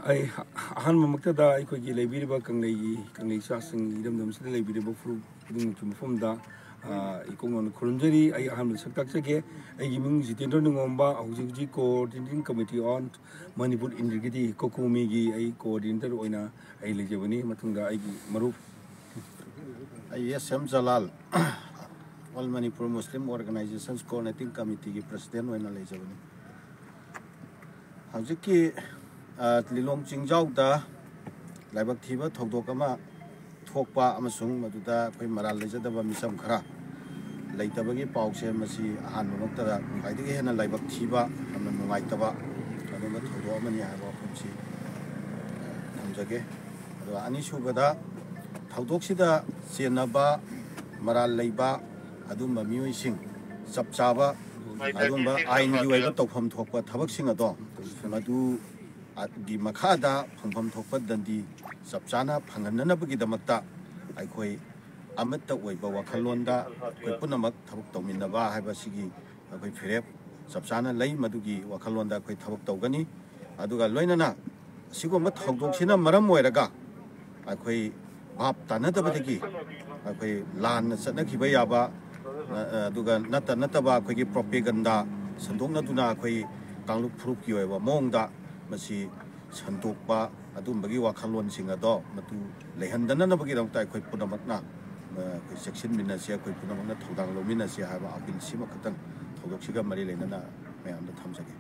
I Han Mamakada, I could give a bit about Kanglei Sassing, them still a bit about fruit from da. Ikong on Kurunjari, I am the Sakake, I giving Zitendonumba, Auji Coordinating Committee on Manipur Integrity, Kokumigi, I coordinator Oina, I Lejavani, Matunda, I Maruf. Yes, Sam Jalal, All Manipur Muslim Organizations Coordinating Committee President Oina Lejavani. Howziki Lilong Chingjau da Labak Tiba, Togdokama. Thokpa amasung maduda koi maral lejadaba misam khara leitabagi pause masi ahan mamakta kaidigi hena laibak thiba amna nungaitaba adunga thodo amani haba phunchi namjage ado ani subada thaudoksida chenaba maral leiba adumba miyoising sapchaba adumba ain gi waiba tawpham thokpa thabak sing ado madu di makhada phangpham thokpa dandi sapchana phangananabagi damakta aikoi amatta oiba wakhalonda koi punamak thabuk tawminaba haiba sigi akoi phirep sapchana lei madugi wakhalonda koi thabuk tawgani aduga loinana sigomba thawdoksina maram oiraga aikoi bap tanadabadagi aikoi lan satnakiba yaba aduga nataba akoi propaganda sandokna duna akoi kanglup phrup ki oiba mongda masi sandokpa adumagi wakhalon singado matu lehandanabagi ramta koi punamakna koi section minasi koi punamakna thodang lominasi haba apil sima khatang thodoksiga mari lenana mayam da thamjage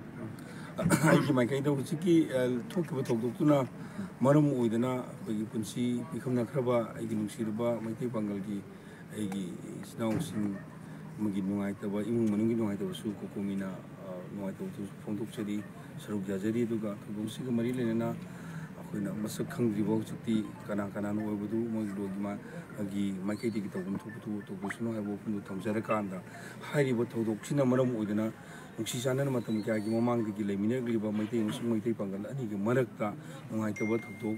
I my kind of Siki talk about Tokuna Maram Udana, Punsi, Pikamna Kraba, I can Shirba, my Bangalgi, I now sing Muginwaitaba, Imu Manunginoita, Sukumina, Noito from Tuxedi, Saruk Jazeri, Duga, Tusiga Marilena. Masak Kang Rivoti, Kanakanan, Wabudu, Mogima, Agi, Makati, to Busno, have opened to Tamzarakanda, highly what Todoxina Maram Udana, Uxisana Matamaki, Mamang, the Gilamina, my things, my tape, and Maraka, Noitaba to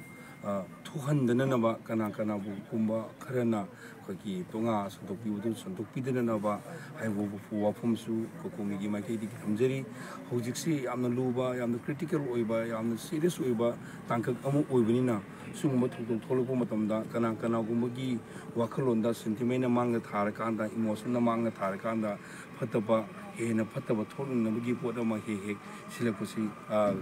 200 Nanaba, Kanakana, Pumba, Karana, Kaki, Tonga, Santopi, Santopidanaba, I will for Wapumsu, Kokomigi, Makati, Kamjeri, Hojiksi, I'm the Luba, I'm the critical Oiba, I'm the serious Oiba, Tanka Oibanina, Summa to Tolopomatamda, Kanakana Gumagi, Wakalonda, Sentimena Manga Tarakanda, Emotion among the Tarakanda, Patapa, in a Patapa Tolun, Nabagi Potama Hek, Silapusi,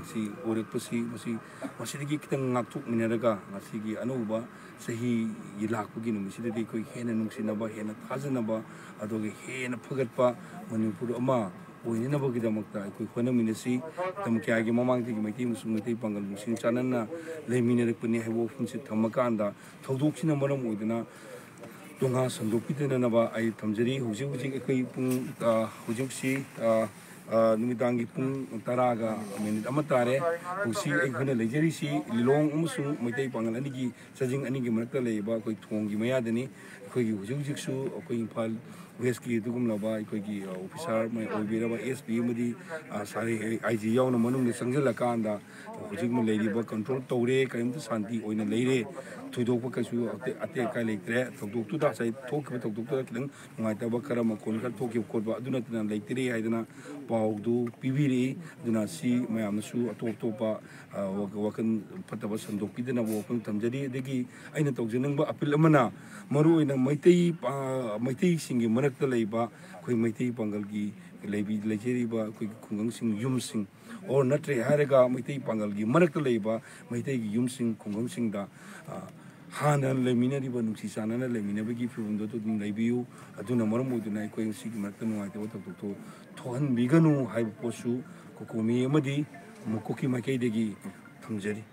see, Orepusi, Masiki Naktuk Mineraga, Nasigi, Anuba, Sahi, Yilakugin, Misidi, Hen, Nuxinaba, Hen, Tazanaba, Adogi, Hen, Pagatpa, when you put Ama. We never get a Makta, Kuanaminasi, Tamkagi Mamang, my team, Sumati Pangal, Musin Chanana, Lemina Puni, Wofunsi, Tamakanda, Toduxina Maram Udana, Tunga, Sandopitanaba, I Tamjeri, Huji, Hujuxi, Numitangi Pung, Taraga, I mean, Amatare, who see a kind of legerisi, long Umusu, Mate Pangalanigi, Sajing Anigi Matale, Bakoi Tongi Mayadani, Koi Hujixu, or Koi Pal. Westki Dugum Laba, Kogi, officer, my Obira, SP Mudi, Sari, IG Yon, Manum, the Sangela Kanda, Hujim Lady, but control Tore, came to Santi, or in a lady, to do Pakasu, Ateka Lake, to do that. I talk with Dr. Kling, my Tabakarama, Konka, Tokyo Koba, do not like today, I do not bow, do PVD, do not see my Amasu, a Topa, Wakan Patabas and Dopidana, Wokan Tamjadi, Degi, I know Toxinamba, Apilamana, Maru in a mighty singing. Marakta Leba, Kui Miti Pangalgi, Lebi Legeriba, Kui Kungangsing Yumsing, or Natre Harega, Miti Pangalgi, Marakta Leba, Miti Yumsing, Kungangsing da Hana Lemina Nuxisana, Lemina Bigi from the Lebiu, Aduna Marmu, the Night Queen Sig Martano, I thought to Tohan Biganu, Hyposu, Kokumi Madi, Mukoki Makadegi, Tamjeri.